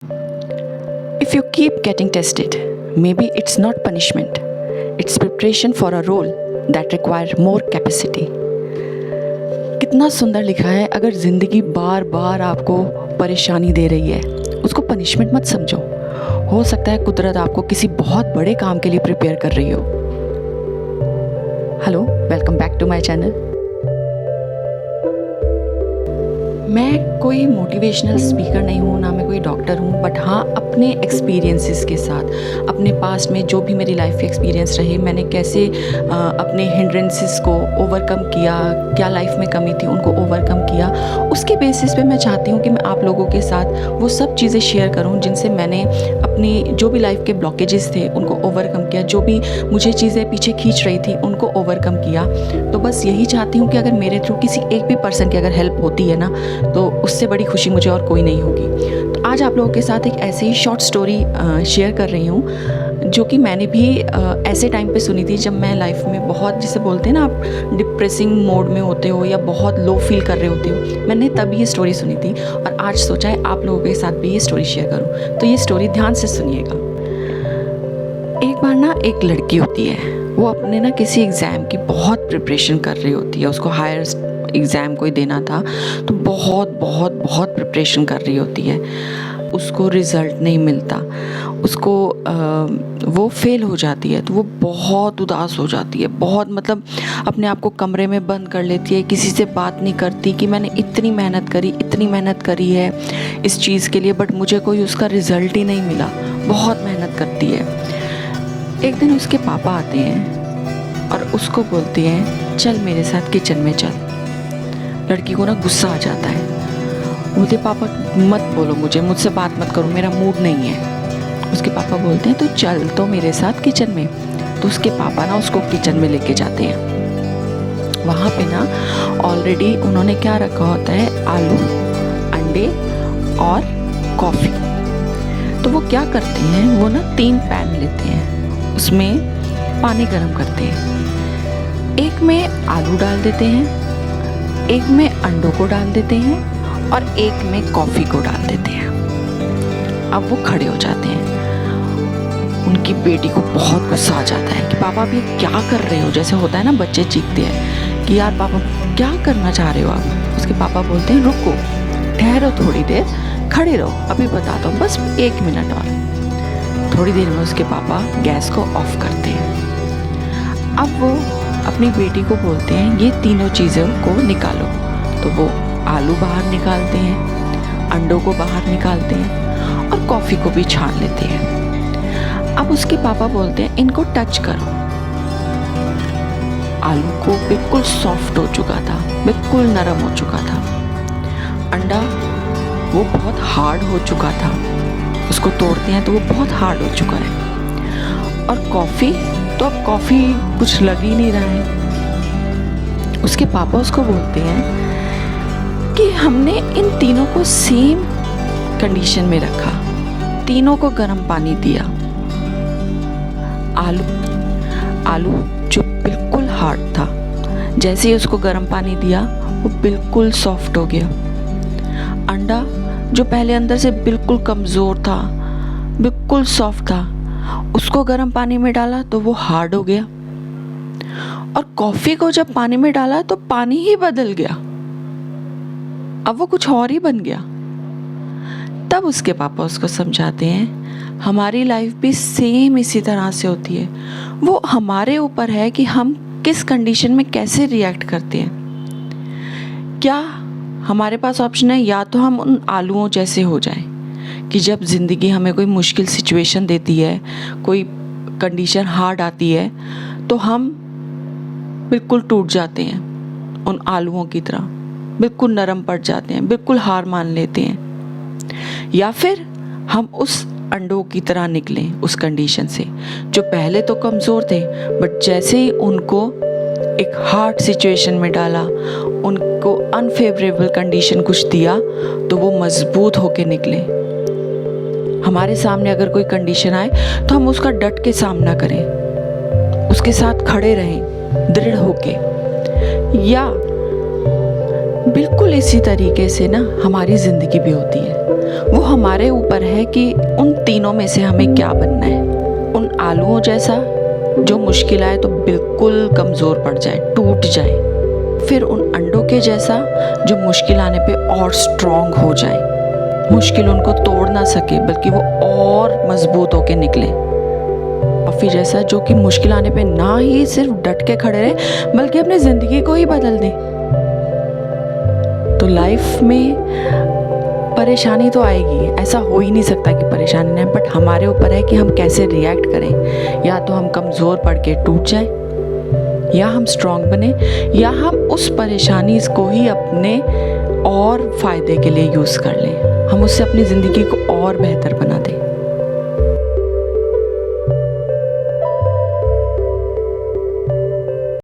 If you keep getting tested, maybe it's not punishment, it's preparation for a role that require more capacity. कितना सुंदर लिखा है। अगर ज़िंदगी बार बार आपको परेशानी दे रही है, उसको पनिशमेंट मत समझो। हो सकता है कुदरत आपको किसी बहुत बड़े काम के लिए प्रिपेयर कर रही हो। Hello, welcome back to my channel. मैं कोई मोटिवेशनल स्पीकर नहीं हूँ, ना मैं कोई डॉक्टर हूँ, बट हाँ अपने एक्सपीरियंसेस के साथ, अपने पास्ट में जो भी मेरी लाइफ के एक्सपीरियंस रहे, मैंने कैसे अपने हिंड्रेंसेस को ओवरकम किया, क्या लाइफ में कमी थी उनको ओवरकम किया, उसके बेसिस पे मैं चाहती हूँ कि मैं आप लोगों के साथ वो सब चीज़ें शेयर करूँ जिनसे मैंने अपनी जो भी लाइफ के ब्लॉकेजेस थे उनको ओवरकम किया, जो भी मुझे चीज़ें पीछे खींच रही थी उनको ओवरकम किया। तो बस यही चाहती हूँ कि अगर मेरे थ्रू किसी एक भी पर्सन की अगर हेल्प होती है ना, तो उससे बड़ी खुशी मुझे और कोई नहीं होगी। तो आज आप लोगों के साथ एक ऐसी ही शॉर्ट स्टोरी शेयर कर रही हूँ जो कि मैंने भी ऐसे टाइम पे सुनी थी जब मैं लाइफ में बहुत, जिसे बोलते हैं ना आप डिप्रेसिंग मोड में होते हो या बहुत लो फील कर रहे होते हो, मैंने तभी ये स्टोरी सुनी थी और आज सोचा है आप लोगों के साथ भी ये स्टोरी शेयर करूँ। तो ये स्टोरी ध्यान से सुनिएगा। एक बार ना एक लड़की होती है, वो अपने ना किसी एग्ज़ाम की बहुत प्रिपरेशन कर रही होती है, उसको हायर एग्ज़ाम कोई देना था, तो बहुत बहुत बहुत प्रिपरेशन कर रही होती है। उसको रिज़ल्ट नहीं मिलता, उसको वो फेल हो जाती है, तो वो बहुत उदास हो जाती है, बहुत मतलब अपने आप को कमरे में बंद कर लेती है, किसी से बात नहीं करती कि मैंने इतनी मेहनत करी है इस चीज़ के लिए, बट मुझे कोई उसका रिज़ल्ट ही नहीं मिला। बहुत मेहनत करती है। एक दिन उसके पापा आते हैं और उसको बोलते हैं चल मेरे साथ किचन में चल। लड़की को ना गुस्सा आ जाता है, बोलते पापा मत बोलो, मुझसे बात मत करो, मेरा मूड नहीं है। उसके पापा बोलते हैं तो चल तो मेरे साथ किचन में। तो उसके पापा ना उसको किचन में लेके जाते हैं। वहाँ पे ना ऑलरेडी उन्होंने क्या रखा होता है, आलू, अंडे और कॉफ़ी। तो वो क्या करते हैं, वो ना 3 पैन लेते हैं, उसमें पानी गर्म करते हैं। एक में आलू डाल देते हैं, एक में अंडों को डाल देते हैं और एक में कॉफ़ी को डाल देते हैं। अब वो खड़े हो जाते हैं। उनकी बेटी को बहुत गुस्सा आ जाता है कि पापा आप ये क्या कर रहे हो। जैसे होता है ना, बच्चे चीखते हैं कि यार पापा क्या करना चाह रहे हो आप। उसके पापा बोलते हैं रुको, ठहरो थोड़ी देर, खड़े रहो, अभी बताता हूँ, बस 1 मिनट और। थोड़ी देर में उसके पापा गैस को ऑफ करते हैं। अब वो अपनी बेटी को बोलते हैं ये तीनों चीज़ों को निकालो। तो वो आलू बाहर निकालते हैं, अंडों को बाहर निकालते हैं और कॉफ़ी को भी छान लेते हैं। अब उसके पापा बोलते हैं इनको टच करो। आलू को बिल्कुल सॉफ्ट हो चुका था, बिल्कुल नरम हो चुका था। अंडा वो बहुत हार्ड हो चुका था, उसको तोड़ते हैं तो वो बहुत हार्ड हो चुका है। और कॉफ़ी तो अब कॉफ़ी कुछ लग ही नहीं रहा है। उसके पापा उसको बोलते हैं कि हमने इन तीनों को सेम कंडीशन में रखा, तीनों को गर्म पानी दिया। आलू जो बिल्कुल हार्ड था, जैसे ही उसको गर्म पानी दिया वो बिल्कुल सॉफ्ट हो गया। अंडा जो पहले अंदर से बिल्कुल कमज़ोर था, बिल्कुल सॉफ्ट था, उसको गर्म पानी में डाला तो वो हार्ड हो गया। और कॉफ़ी को जब पानी में डाला तो पानी ही बदल गया, अब वो कुछ और ही बन गया। तब उसके पापा उसको समझाते हैं हमारी लाइफ भी सेम इसी तरह से होती है, वो हमारे ऊपर है कि हम किस कंडीशन में कैसे रिएक्ट करते हैं। क्या हमारे पास ऑप्शन है, या तो हम उन आलूओं जैसे हो जाएं कि जब ज़िंदगी हमें कोई मुश्किल सिचुएशन देती है, कोई कंडीशन हार्ड आती है, तो हम बिल्कुल टूट जाते हैं उन आलूओं की तरह, बिल्कुल नरम पड़ जाते हैं, बिल्कुल हार मान लेते हैं। या फिर हम उस अंडों की तरह निकलें उस कंडीशन से, जो पहले तो कमज़ोर थे बट जैसे ही उनको एक हार्ड सिचुएशन में डाला, उनको अनफेवरेबल कंडीशन कुछ दिया, तो वो मजबूत होके निकले। हमारे सामने अगर कोई कंडीशन आए तो हम उसका डट के सामना करें, उसके साथ खड़े रहें दृढ़ होके। या बिल्कुल इसी तरीके से ना हमारी ज़िंदगी भी होती है। वो हमारे ऊपर है कि उन तीनों में से हमें क्या बनना है। उन आलूओं जैसा जो मुश्किल आए तो बिल्कुल कमज़ोर पड़ जाए, टूट जाए, फिर उन अंडों के जैसा जो मुश्किल आने पे और स्ट्रॉन्ग हो जाए, मुश्किल उनको तोड़ ना सके बल्कि वो और मजबूत होके निकले। कॉफ़ी जैसा जो कि मुश्किल आने पे ना ही सिर्फ डट के खड़े रहे बल्कि अपनी ज़िंदगी को ही बदल दे। तो लाइफ में परेशानी तो आएगी, ऐसा हो ही नहीं सकता कि परेशानी नहीं, बट हमारे ऊपर है कि हम कैसे रिएक्ट करें। या तो हम कमज़ोर पड़ के टूट जाए, या हम स्ट्रॉन्ग बने, या हम उस परेशानी को ही अपने और फ़ायदे के लिए यूज़ कर लें, हम उससे अपनी ज़िंदगी को और बेहतर बना दें।